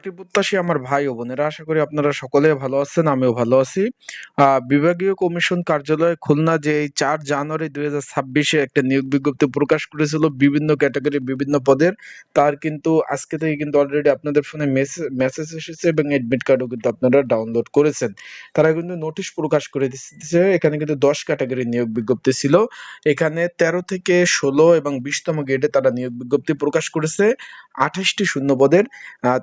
প্রত্যাশী আমার ভাই ও বোনেরা, আশা করি আপনারা সকলে ভালো আছেন, আমিও ভালো আছি। বিভাগীয় কমিশন কার্যালয় খুলনা যে এই 4 জানুয়ারি 2026-এ একটা নিয়োগ বিজ্ঞপ্তি প্রকাশ করেছিল বিভিন্ন ক্যাটাগরি বিভিন্ন পদের, তার কিন্তু আজকে থেকে কিন্তু অলরেডি আপনাদের ফোনে মেসেজ এসেছে এবং এডমিট কার্ডও কিন্তু আপনারা ডাউনলোড করেছেন। তারা কিন্তু নোটিশ প্রকাশ করে দিচ্ছে। এখানে কিন্তু 10 ক্যাটাগরি নিয়োগ বিজ্ঞপ্তি ছিল। এখানে 13 থেকে 16 এবং 20তম গ্রেডে তারা নিয়োগ বিজ্ঞপ্তি প্রকাশ করেছে 28টি শূন্য পদের।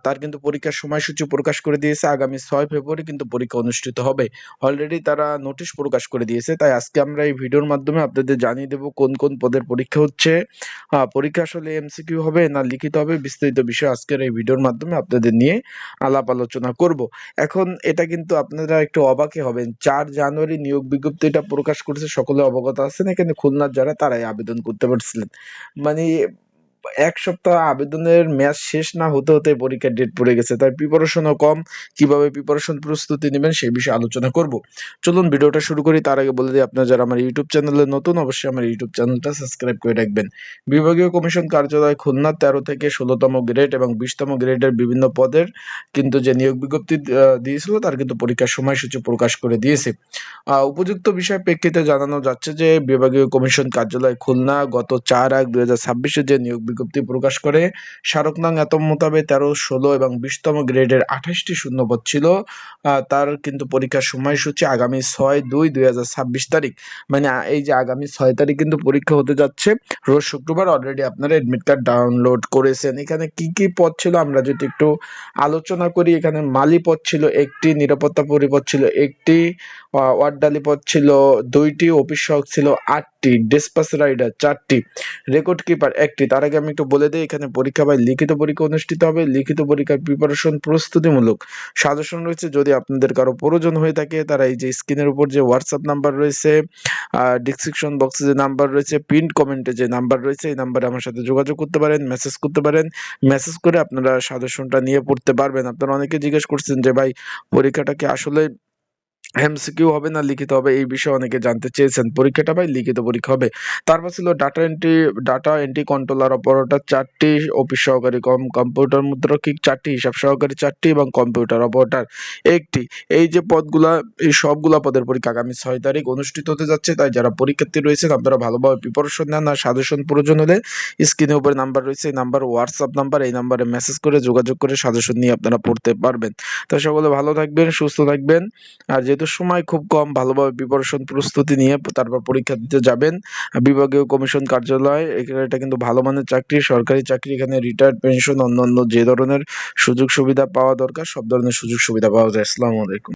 তার কিন্তু পরীক্ষার সময়সূচি প্রকাশ করে দিয়েছে। আগামী 6 ফেব্রুয়ারি কিন্তু পরীক্ষা অনুষ্ঠিত হবে। অলরেডি তারা নোটিশ প্রকাশ করে দিয়েছে। তাই আজকে আমরা এই ভিডিওর মাধ্যমে আপনাদের জানিয়ে দেব কোন কোন পদের পরীক্ষা হচ্ছে। পরীক্ষা আসলে এমসিকিউ হবে না লিখিত হবে, বিস্তারিত বিষয় আজকের এই ভিডিওর মাধ্যমে আপনাদের নিয়ে আলাপ আলোচনা করব। এখন এটা কিন্তু আপনারা একটু অবাকই হবেন, 4 জানুয়ারি নিয়োগ বিজ্ঞপ্তিটা প্রকাশ করেছে, সকলে অবগত আছেন। এখানে খুলনার যারা তারাই আবেদন করতে পারছিলেন। মানে 1 সপ্তাহ আবেদনের মেয়াদ শেষ না হতে হতে পরীক্ষার ডেট পড়ে গেছে। তাই প্রিপারেশনও কম। কিভাবে প্রিপারেশন প্রস্তুতি নেবেন সেই বিষয়ে আলোচনা করব। চলুন ভিডিওটা শুরু করি। তার আগে বলে দিই, আপনারা যারা আমার ইউটিউব চ্যানেলে নতুন, অবশ্যই আমার ইউটিউব চ্যানেলটা সাবস্ক্রাইব করে রাখবেন। বিভাগীয় কমিশন কার্যালয় খুলনা 13 থেকে 16তম গ্রেড এবং 20তম গ্রেডের বিভিন্ন পদের কিন্তু যে নিয়োগ বিজ্ঞপ্তি দিয়েছিল তার কিন্তু পরীক্ষার সময়সূচি প্রকাশ করে দিয়েছে। উপযুক্ত বিষয় প্রেক্ষিতে জানানো যাচ্ছে যে বিভাগীয় কমিশন কার্যালয় খুলনা গত 4/8/2026-এ যে নিয়োগ বিজ্ঞপ্তি প্রকাশ করে, স্মারক নং এতম মোতাবেক 13, 16 এবং 20তম গ্রেডের 28টি শূন্যপদ ছিল। তার কিন্তু পরীক্ষার সময়সূচি আগামী 6/2/2026 তারিখ, মানে এই যে আগামী 6 তারিখ কিন্তু পরীক্ষা হতে যাচ্ছে, রোজ শুক্রবার। অলরেডি আপনারা এডমিট কার্ড ডাউনলোড করেছেন। এখানে কি কি পদ ছিল আমরা যদি একটু আলোচনা করি। এখানে মালি পদ ছিল একটি, নিরাপত্তা পরিপদ ছিল একটি, ওয়ার্ডালি পদ ছিল 2টি, অফিস সহায়ক ছিল 8টি, ডিসপাচ রাইডার 4টি, রেকর্ড কিপার 1টি। তার আগে আমি একটু বলে দিই, এখানে পরীক্ষা বা লিখিত পরীক্ষা অনুষ্ঠিত হবে। লিখিত পরীক্ষার প্রিপারেশন প্রস্তুতিমূলক সাজেশন রয়েছে। যদি আপনাদের কারো প্রয়োজন হয়ে থাকে, তারা এই যে স্ক্রিনের উপর যে হোয়াটসঅ্যাপ নাম্বার রয়েছে, ডিসক্রিপশন বক্সে যে নাম্বার রয়েছে, পিন কমেন্টে যে নাম্বার রয়েছে, এই নাম্বারে আমার সাথে যোগাযোগ করতে পারেন, মেসেজ করতে পারেন। মেসেজ করে আপনারা সাজেশনটা নিয়ে পড়তে পারবেন। আপনারা অনেকে জিজ্ঞেস করছেন যে ভাই, পরীক্ষাটা কি আসলে এমসিকিউ হবে না লিখিত হবে, এই বিষয়ে অনেকে জানতে চেয়েছেন। পরীক্ষাটা ভাই লিখিত পরীক্ষা হবে। তারপর ছিল ডাটা এন্ট্রি কন্ট্রোলার অপারেটর 4টি, অফিস সহকারী কম্পিউটার মুদ্রকিক 4টি, হিসাব সহকারী 4টি এবং কম্পিউটার অপারেটর 1টি। এই যে পদগুলা, এই সবগুলা পদের পরীক্ষা আগামী 6 তারিখ অনুষ্ঠিত হতে যাচ্ছে। তাই যারা পরীক্ষার্থী রয়েছেন আপনারা ভালোভাবে প্রিপারেশন নেন। আর সাজেশন প্রয়োজন হলে স্ক্রিনের উপরে নাম্বার রয়েছে, এই নাম্বার হোয়াটসঅ্যাপ নাম্বার, এই নাম্বারে মেসেজ করে যোগাযোগ করে সাজেশন নিয়ে আপনারা পড়তে পারবেন। তো সকলে ভালো থাকবেন, সুস্থ থাকবেন। আর যেহেতু সময় খুব কম, ভালোভাবে প্রিপারেশন প্রস্তুতি নিয়ে তারপর পরীক্ষা দিতে যাবেন। বিভাগীয় কমিশন কার্যালয়, এটা কিন্তু ভালো মানের চাকরি, সরকারি চাকরি। এখানে রিটায়ার্ড, পেনশন, অন্যান্য যে ধরনের সুযোগ সুবিধা পাওয়া দরকার সব ধরনের সুযোগ সুবিধা পাওয়া যায়। আসসালামু আলাইকুম।